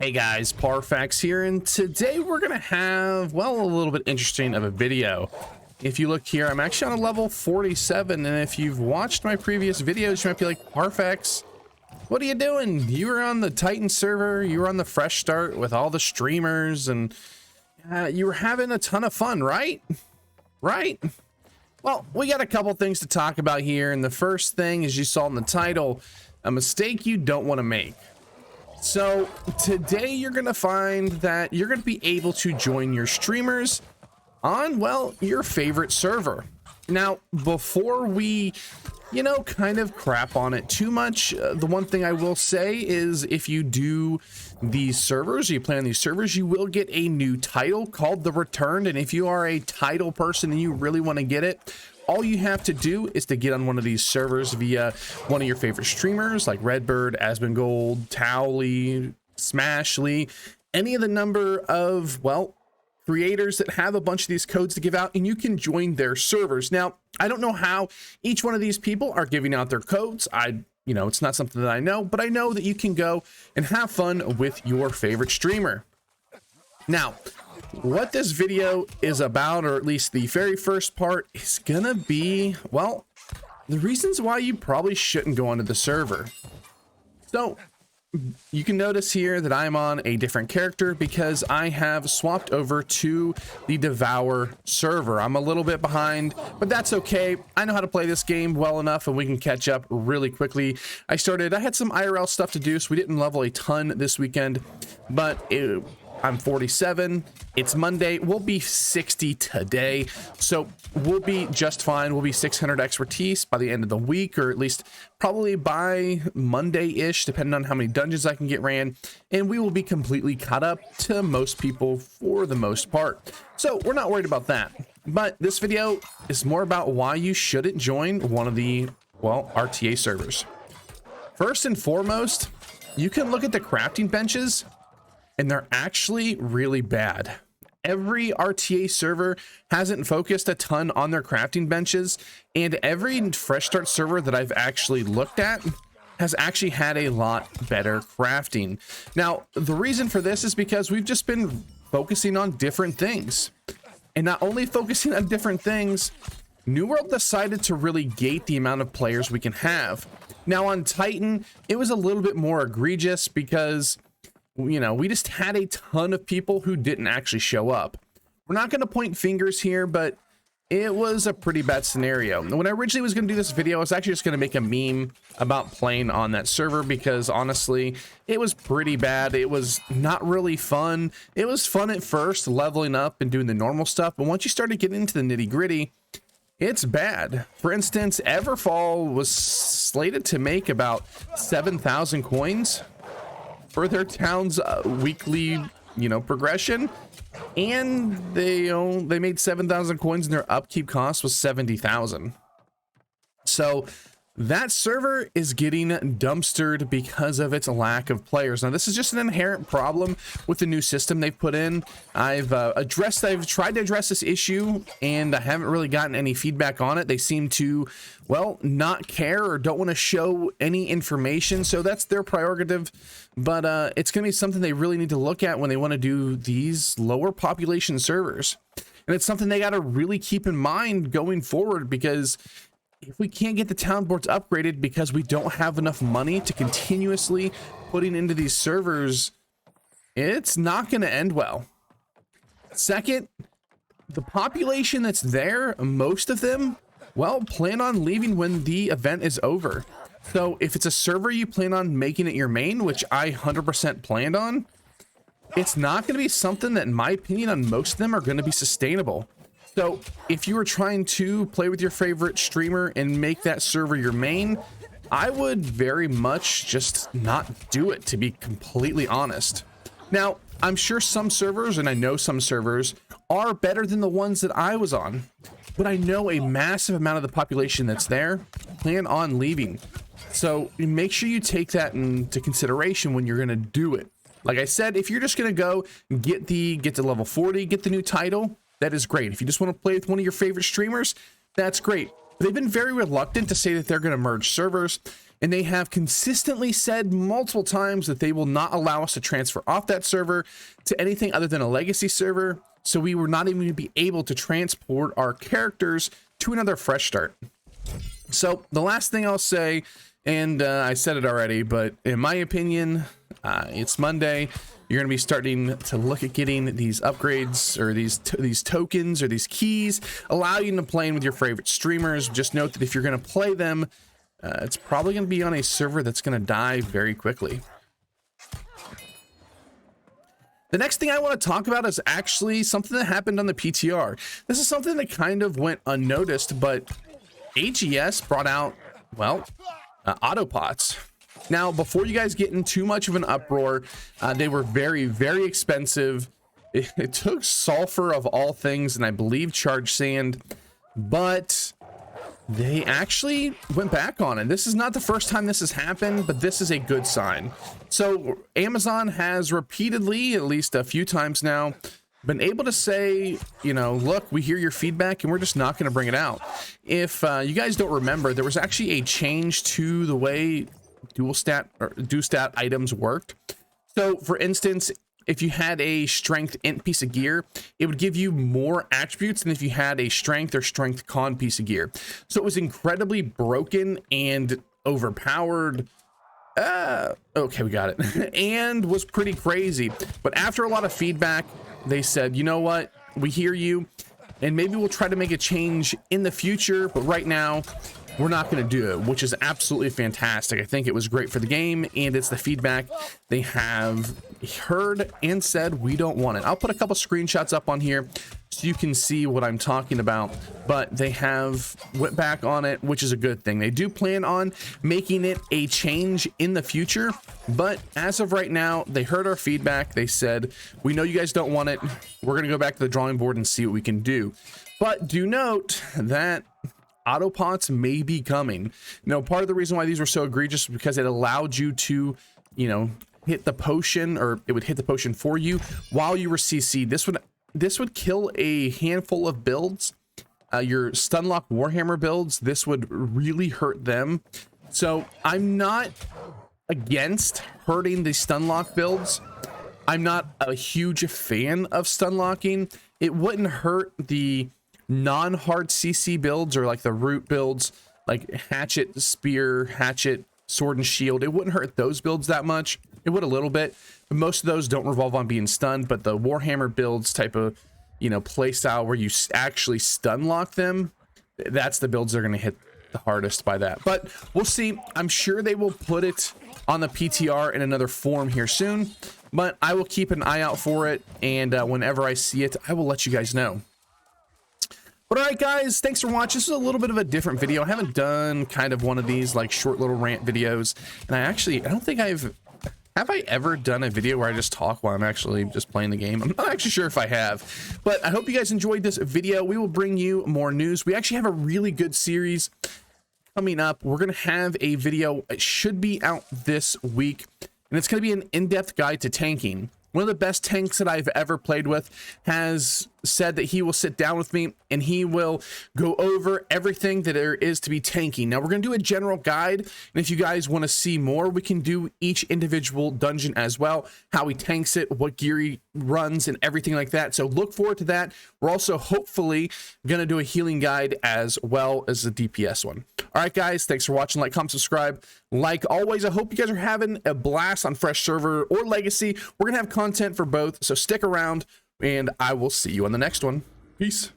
Hey guys, Parfax here, and today we're gonna have, well, a little bit interesting of a video. If you look here, I'm actually on a level 47, and if you've watched my previous videos, you might be like, Parfax, what are you doing? You were on the Titan server, you were on the Fresh Start with all the streamers, and you were having a ton of fun, right? Right? Well, we got a couple things to talk about here, and the first thing, as you saw in the title, a mistake you don't want to make. So today you're going to find that you're going to be able to join your streamers on, well, your favorite server. Now, before we, kind of crap on it too much, the one thing I will say is if you do these servers, you play on these servers, you will get a new title called The Returned. And if you are a title person and you really want to get it, all you have to do is to get on one of these servers via one of your favorite streamers like Redbird, Asmongold, Towley, Smashly, any of the number of, well, creators that have a bunch of these codes to give out, and you can join their servers. Now, I don't know how each one of these people are giving out their codes. It's not something that I know, but I know that you can go and have fun with your favorite streamer. Now, what this video is about, or at least the very first part, is gonna be, well, the reasons why you probably shouldn't go onto the server. So you can notice here that I'm on a different character because I have swapped over to the Devour server. I'm a little bit behind, but that's okay. I know how to play this game well enough and we can catch up really quickly. I had some IRL stuff to do, so we didn't level a ton this weekend, but I'm 47. It's Monday. We'll be 60 today, so we'll be just fine. We'll be 600 expertise by the end of the week, or at least probably by Monday-ish, depending on how many dungeons I can get ran, and we will be completely caught up to most people for the most part. So we're not worried about that. But this video is more about why you shouldn't join one of the, well, RTA servers. First and foremost, you can look at the crafting benches, and they're actually really bad. Every RTA server hasn't focused a ton on their crafting benches, and every Fresh Start server that I've actually looked at has actually had a lot better crafting. Now, the reason for this is because we've just been focusing on different things. And not only focusing on different things, New World decided to really gate the amount of players we can have. Now on Titan, it was a little bit more egregious because we just had a ton of people who didn't actually show up. We're not going to point fingers here, but it was a pretty bad scenario. When I originally was going to do this video, I was actually just going to make a meme about playing on that server because honestly, it was pretty bad. It was not really fun. It was fun at first, leveling up and doing the normal stuff, but once you started getting into the nitty gritty, it's bad. For instance, Everfall was slated to make about 7,000 coins for their town's weekly, progression, and they made 7,000 coins, and their upkeep cost was 70,000. So that server is getting dumpstered because of its lack of players. Now, this is just an inherent problem with the new system they've put in. I've tried to address this issue, and I haven't really gotten any feedback on it. They seem to, well, not care or don't want to show any information, so that's their prerogative. But it's going to be something they really need to look at when they want to do these lower population servers. And it's something they got to really keep in mind going forward, because if we can't get the town boards upgraded because we don't have enough money to continuously putting into these servers, it's not going to end well. Second, the population that's there, most of them, well, plan on leaving when the event is over. So if it's a server you plan on making it your main, which I 100% planned on, it's not going to be something that, in my opinion, on most of them are going to be sustainable. So if you were trying to play with your favorite streamer and make that server your main, I would very much just not do it, to be completely honest. Now, I'm sure some servers, and I know some servers, are better than the ones that I was on, but I know a massive amount of the population that's there plan on leaving. So make sure you take that into consideration when you're going to do it. Like I said, if you're just going to go get to level 40, get the new title, that is great. If you just want to play with one of your favorite streamers, that's great. They've been very reluctant to say that they're going to merge servers, and they have consistently said multiple times that they will not allow us to transfer off that server to anything other than a legacy server. So we were not even going to be able to transport our characters to another fresh start. So the last thing I'll say, and I said it already, but in my opinion, it's Monday. You're going to be starting to look at getting these upgrades or these tokens or these keys, allow you to play with your favorite streamers. Just note that if you're going to play them, it's probably going to be on a server that's going to die very quickly. The next thing I want to talk about is actually something that happened on the PTR. This is something that kind of went unnoticed, but AGS brought out, well, autopots. Now, before you guys get in too much of an uproar, they were very, very expensive. It took sulfur of all things, and I believe charged sand, but they actually went back on it. This is not the first time this has happened, but this is a good sign. So Amazon has repeatedly, at least a few times now, been able to say, you know, look, we hear your feedback and we're just not going to bring it out. If you guys don't remember, there was actually a change to the way dual stat items worked. So for instance, if you had a strength int piece of gear, it would give you more attributes than if you had a strength or strength con piece of gear. So it was incredibly broken and overpowered. Okay, we got it. And was pretty crazy. But after a lot of feedback, they said, you know what? We hear you, and maybe we'll try to make a change in the future, but right now we're not going to do it, which is absolutely fantastic. I think it was great for the game, and it's the feedback they have heard and said we don't want it. I'll put a couple screenshots up on here so you can see what I'm talking about, but they have went back on it, which is a good thing. They do plan on making it a change in the future, but as of right now, they heard our feedback. They said, we know you guys don't want it. We're going to go back to the drawing board and see what we can do. But do note that autopots may be coming. Now, part of the reason why these were so egregious is because it allowed you to, you know, hit the potion, or it would hit the potion for you while you were CC'd. This would kill a handful of builds. Your Stunlock Warhammer builds, this would really hurt them. So I'm not against hurting the Stunlock builds. I'm not a huge fan of Stunlocking. It wouldn't hurt the non-hard CC builds or like the root builds, like hatchet, spear, hatchet, sword and shield. It wouldn't hurt those builds that much. It would a little bit, but most of those don't revolve on being stunned. But the Warhammer builds type of, you know, play style where you actually stun lock them, that's the builds that are going to hit the hardest by that. But we'll see. I'm sure they will put it on the PTR in another form here soon, but I will keep an eye out for it, and whenever I see it, I will let you guys know. But all right, guys, thanks for watching. This is a little bit of a different video. I haven't done kind of one of these like short little rant videos, and I don't think have I ever done a video where I just talk while I'm actually just playing the game? I'm not actually sure if I have, but I hope you guys enjoyed this video. We will bring you more news. We actually have a really good series coming up. We're going to have a video. It should be out this week, and it's going to be an in-depth guide to tanking. One of the best tanks that I've ever played with has said that he will sit down with me and he will go over everything that there is to be tanking. Now, we're going to do a general guide, and if you guys want to see more, we can do each individual dungeon as well, how he tanks it, what gear he runs, and everything like that. So look forward to that. We're also hopefully going to do a healing guide as well as the DPS one. All right, guys, thanks for watching. Like, comment, subscribe. Like always, I hope you guys are having a blast on Fresh Server or Legacy. We're going to have content for both, so stick around, and I will see you on the next one. Peace.